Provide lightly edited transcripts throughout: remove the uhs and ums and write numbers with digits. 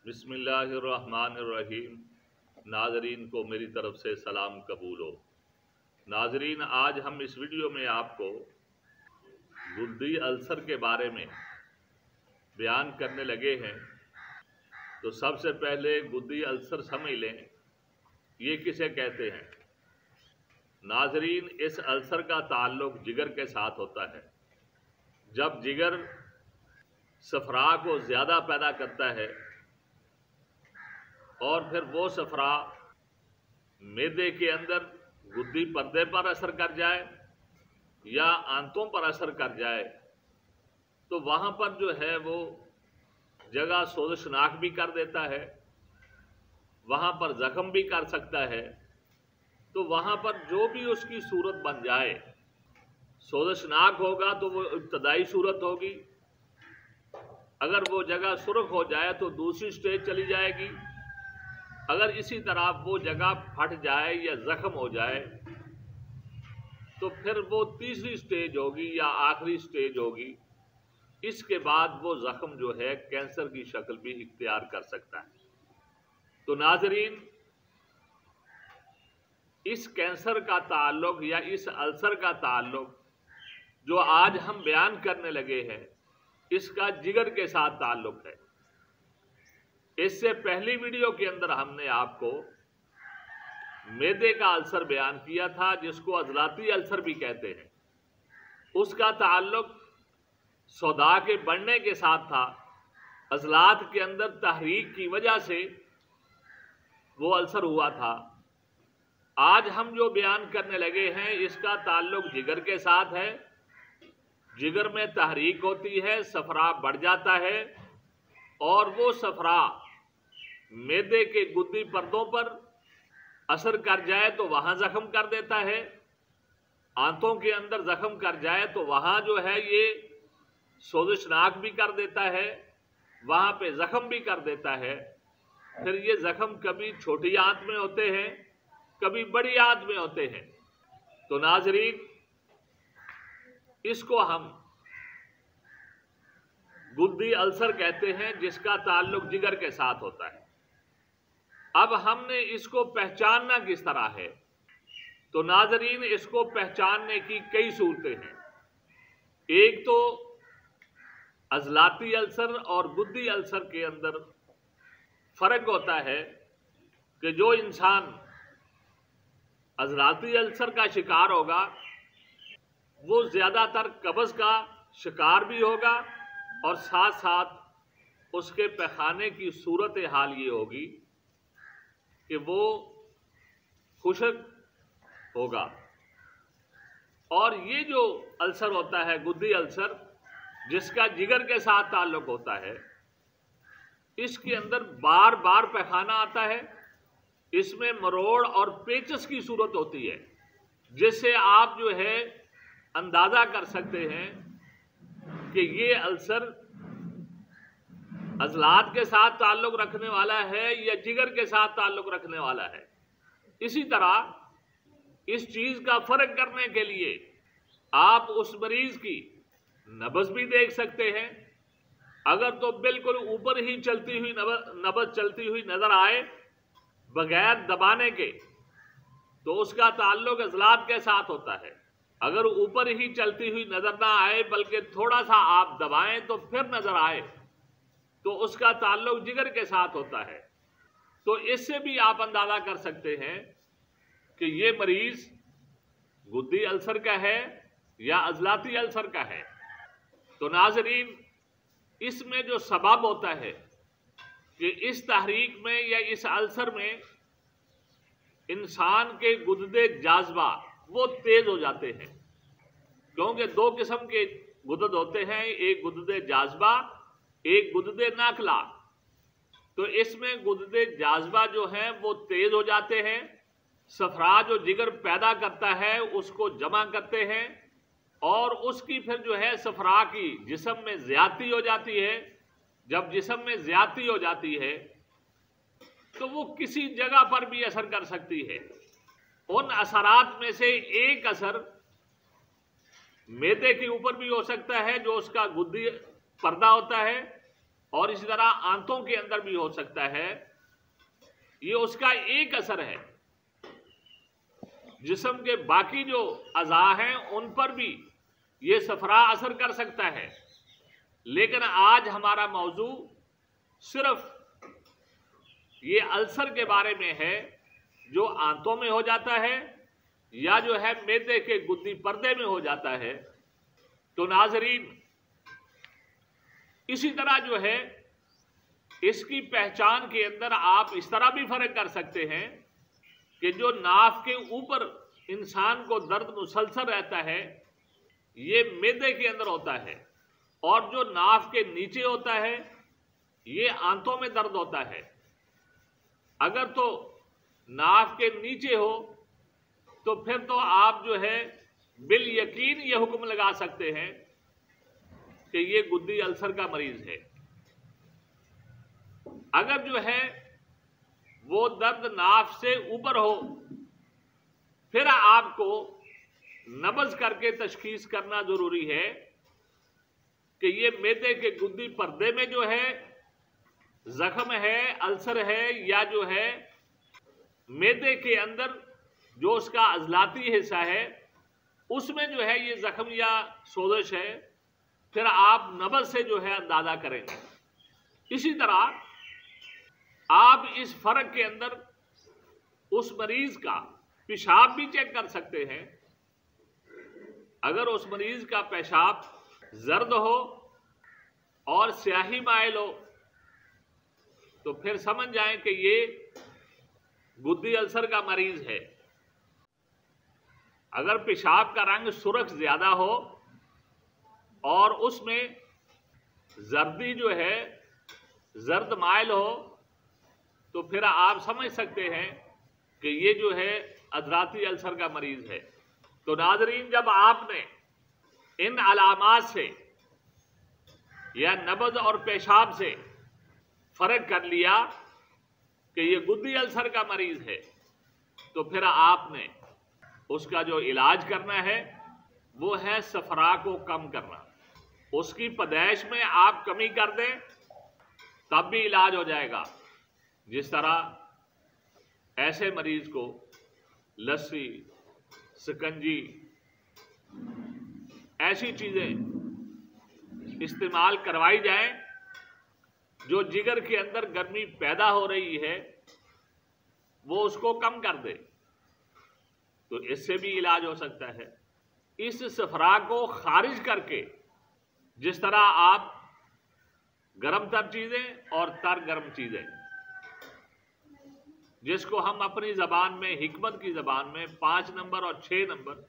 बिस्मिल्लाहिर्रहमानिर्रहीम। नाजरीन को मेरी तरफ से सलाम कबूल हो। नाजरीन, आज हम इस वीडियो में आपको गुर्दी अल्सर के बारे में बयान करने लगे हैं। तो सबसे पहले गुर्दी अल्सर समझ लें, ये किसे कहते हैं। नाजरीन, इस अल्सर का ताल्लुक जिगर के साथ होता है। जब जिगर सफरा को ज़्यादा पैदा करता है और फिर वो सफरा मैदे के अंदर गुद्दी पर्दे पर असर कर जाए या आंतों पर असर कर जाए, तो वहाँ पर जो है वो जगह सोजशनाक भी कर देता है, वहाँ पर ज़ख्म भी कर सकता है। तो वहाँ पर जो भी उसकी सूरत बन जाए, सोजशनाक होगा तो वो इब्तदाई सूरत होगी। अगर वो जगह सुर्ख हो जाए तो दूसरी स्टेज चली जाएगी। अगर इसी तरह वो जगह फट जाए या ज़ख्म हो जाए तो फिर वो तीसरी स्टेज होगी या आखिरी स्टेज होगी। इसके बाद वो ज़ख्म जो है कैंसर की शक्ल भी इख्तियार कर सकता है। तो नाजरीन, इस कैंसर का ताल्लुक या इस अल्सर का ताल्लुक जो आज हम बयान करने लगे हैं, इसका जिगर के साथ ताल्लुक है। इससे पहली वीडियो के अंदर हमने आपको मैदे का अल्सर बयान किया था, जिसको अज़लाती अल्सर भी कहते हैं। उसका ताल्लुक सौदा के बढ़ने के साथ था। अज़लात के अंदर तहरीक की वजह से वो अल्सर हुआ था। आज हम जो बयान करने लगे हैं, इसका ताल्लुक जिगर के साथ है। जिगर में तहरीक होती है, सफरा बढ़ जाता है और वो सफरा मैदे के गुद्दी पर्दों पर असर कर जाए तो वहाँ ज़ख्म कर देता है। आंतों के अंदर ज़ख्म कर जाए तो वहाँ जो है ये सोजशनाक भी कर देता है, वहाँ पे ज़ख्म भी कर देता है। फिर ये ज़ख्म कभी छोटी आंत में होते हैं, कभी बड़ी आंत में होते हैं। तो नाजरीन, इसको हम गुर्दी अल्सर कहते हैं, जिसका ताल्लुक जिगर के साथ होता है। अब हमने इसको पहचानना किस तरह है? तो नाजरीन, इसको पहचानने की कई सूरतें हैं। एक तो अज़लाती अल्सर और गुर्दी अल्सर के अंदर फ़र्क होता है कि जो इंसान अज़लाती अल्सर का शिकार होगा वो ज़्यादातर कब्ज़ का शिकार भी होगा और साथ साथ उसके पैखाने की सूरत हाल ये होगी कि वो खुश्क होगा। और ये जो अल्सर होता है, गुर्दी अल्सर, जिसका जिगर के साथ ताल्लुक होता है, इसके अंदर बार बार पैखाना आता है। इसमें मरोड़ और पेचस की सूरत होती है, जिससे आप जो है अंदाज़ा कर सकते हैं कि ये अल्सर अज़लात के साथ ताल्लुक़ रखने वाला है या जिगर के साथ ताल्लुक़ रखने वाला है। इसी तरह इस चीज़ का फ़र्क करने के लिए आप उस मरीज़ की नब्ज़ भी देख सकते हैं। अगर तो बिल्कुल ऊपर ही चलती हुई नब्ज़ चलती हुई नज़र आए बगैर दबाने के, तो उसका ताल्लुक़ अज़लात के साथ होता है। अगर ऊपर ही चलती हुई नज़र ना आए बल्कि थोड़ा सा आप दबाएं तो फिर नज़र आए, तो उसका ताल्लुक़ जिगर के साथ होता है। तो इससे भी आप अंदाज़ा कर सकते हैं कि ये मरीज़ गुर्दी अल्सर का है या अज़लाती अल्सर का है। तो नाज़रीन, इसमें जो सबब होता है कि इस तहरीक में या इस अल्सर में इंसान के गुर्दे जाज़बा वो तेज हो जाते हैं, क्योंकि दो किस्म के गुर्दे होते हैं, एक गुर्दे जाज़बा, एक गुर्दे नाखला। तो इसमें गुर्दे जाज़बा जो हैं वो तेज हो जाते हैं। सफरा जो जिगर पैदा करता है उसको जमा करते हैं और उसकी फिर जो है सफरा की जिस्म में ज़्यादती हो जाती है। जब जिस्म में ज़्यादती हो जाती है तो वो किसी जगह पर भी असर कर सकती है। उन असरात में से एक असर मैदे के ऊपर भी हो सकता है, जो उसका गुद्दी पर्दा होता है, اور اسی طرح آنتوں کے اندر بھی ہو سکتا ہے. یہ اس کا ایک اثر ہے. جسم کے باقی جو اعضاء ہیں ان پر بھی یہ صفرا اثر کر سکتا ہے. لیکن آج ہمارا موضوع صرف یہ السر کے بارے میں ہے جو آنتوں میں ہو جاتا ہے یا جو ہے معدے کے گدی پردے میں ہو جاتا ہے. تو ناظرین اسی طرح جو ہے اس کی پہچان کے اندر آپ اس طرح بھی فرق کر سکتے ہیں کہ جو ناف کے اوپر انسان کو درد مسلسل رہتا ہے یہ معدے کے اندر ہوتا ہے، اور جو ناف کے نیچے ہوتا ہے یہ آنتوں میں درد ہوتا ہے. اگر تو ناف کے نیچے ہو تو پھر تو آپ جو ہے بالیقین یہ حکم لگا سکتے ہیں کہ یہ گدی السر کا مریض ہے. اگر جو ہے وہ درد ناف سے اوپر ہو پھر آپ کو نبض کر کے تشخیص کرنا ضروری ہے کہ یہ معدے کے گدی پردے میں جو ہے زخم ہے، السر ہے، یا جو ہے معدے کے اندر جو اس کا عضلاتی حصہ ہے اس میں جو ہے یہ زخم یا سوزش ہے. پھر آپ نبض سے جو ہے اندازہ کریں گے. اسی طرح آپ اس فرق کے اندر اس مریض کا پیشاب بھی چیک کر سکتے ہیں. اگر اس مریض کا پیشاب زرد ہو اور سیاہی مائل ہو تو پھر سمجھ جائیں کہ یہ گدی السر کا مریض ہے. اگر پیشاب کا رنگ سرخ زیادہ ہو اور اس میں زردی جو ہے زرد مائل ہو تو پھر آپ سمجھ سکتے ہیں کہ یہ جو ہے عضلاتی السر کا مریض ہے. تو ناظرین جب آپ نے ان علامات سے یا نبض اور پیشاب سے فرق کر لیا کہ یہ گدی السر کا مریض ہے تو پھر آپ نے اس کا جو علاج کرنا ہے وہ ہے صفرا کو کم کرنا. اس کی پیدائش میں آپ کمی کر دیں تب بھی علاج ہو جائے گا. جس طرح ایسے مریض کو لسی، سکنجی، ایسی چیزیں استعمال کروائی جائیں جو جگر کے اندر گرمی پیدا ہو رہی ہے وہ اس کو کم کر دے تو اس سے بھی علاج ہو سکتا ہے. اس صفرا کو خارج کر کے جس طرح آپ گرم تر چیزیں اور تر گرم چیزیں جس کو ہم اپنی زبان میں حکمت کی زبان میں 5 نمبر اور 6 نمبر،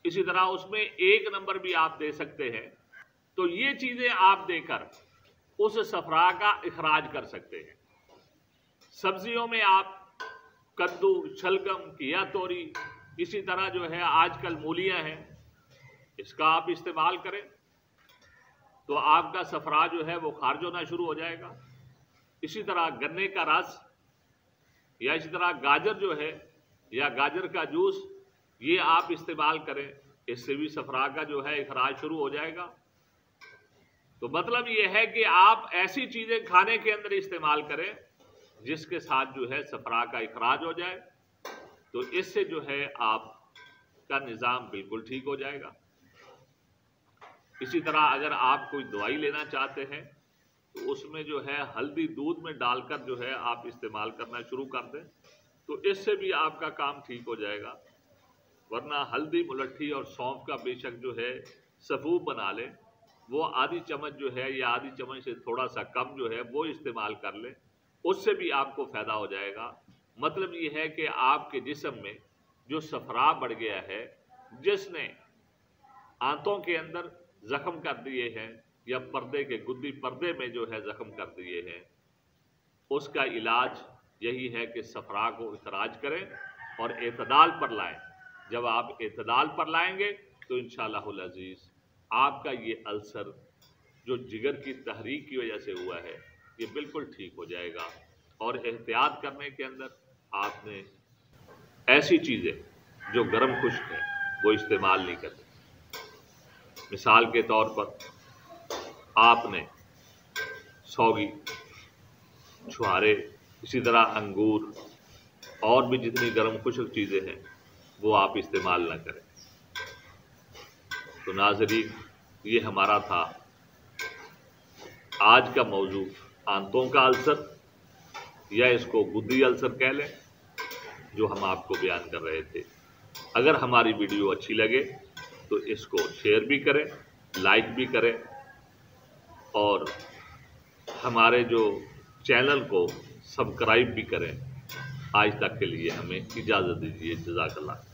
اسی طرح اس میں 1 نمبر بھی آپ دے سکتے ہیں. تو یہ چیزیں آپ دے کر اس صفرا کا اخراج کر سکتے ہیں. سبزیوں میں آپ کدو، شلگم، کیا توری، اسی طرح جو ہے آج کل مولیاں ہیں اس کا آپ استعمال کریں تو آپ کا صفرا جو ہے وہ خارج ہونا شروع ہو جائے گا. اسی طرح گنے کا رس یا اسی طرح گاجر جو ہے یا گاجر کا جوس یہ آپ استعمال کریں، اس سے بھی صفرا کا جو ہے اخراج شروع ہو جائے گا. تو مطلب یہ ہے کہ آپ ایسی چیزیں کھانے کے اندر استعمال کریں جس کے ساتھ جو ہے صفرا کا اخراج ہو جائے تو اس سے جو ہے آپ کا نظام بالکل ٹھیک ہو جائے گا. اسی طرح اگر آپ کوئی دوائی لینا چاہتے ہیں تو اس میں جو ہے ہلدی دودھ میں ڈال کر جو ہے آپ استعمال کرنا شروع کر دیں تو اس سے بھی آپ کا کام ٹھیک ہو جائے گا. ورنہ ہلدی، ملٹھی اور سونف کا بے شک جو ہے سفوف بنا لیں، وہ آدھی چمچ جو ہے یا آدھی چمچ سے تھوڑا سا کم جو ہے وہ استعمال کر لیں، اس سے بھی آپ کو فائدہ ہو جائے گا. مطلب یہ ہے کہ آپ کے جسم میں جو صفرا بڑھ گیا ہے، جس نے آنتوں کے اندر زخم کر دیے ہیں یا پردے کے گدی پردے میں جو ہے زخم کر دیے ہیں، اس کا علاج یہی ہے کہ صفرا کو اخراج کریں اور اعتدال پر لائیں. جب آپ اعتدال پر لائیں گے تو انشاءاللہ العزیز آپ کا یہ السر جو جگر کی تحریک کی وجہ سے ہوا ہے یہ بالکل ٹھیک ہو جائے گا. اور احتیاط کرنے کے اندر آپ نے ایسی چیزیں جو گرم خشک ہیں وہ استعمال نہیں کرنی. مثال کے طور پر آپ نے सौगी, छुहारे, इसी तरह अंगूर और भी जितनी गर्म खुश्क चीज़ें हैं वो आप इस्तेमाल ना करें। तो नाज़रीन, ये हमारा था आज का मौजू, आंतों का अल्सर या इसको गुद्दी अल्सर कह लें, जो हम आपको बयान कर रहे थे। अगर हमारी वीडियो अच्छी लगे तो इसको शेयर भी करें, लाइक भी करें और हमारे जो चैनल को सब्सक्राइब भी करें। आज तक के लिए हमें इजाज़त दीजिए। जज़ाकल्लाह।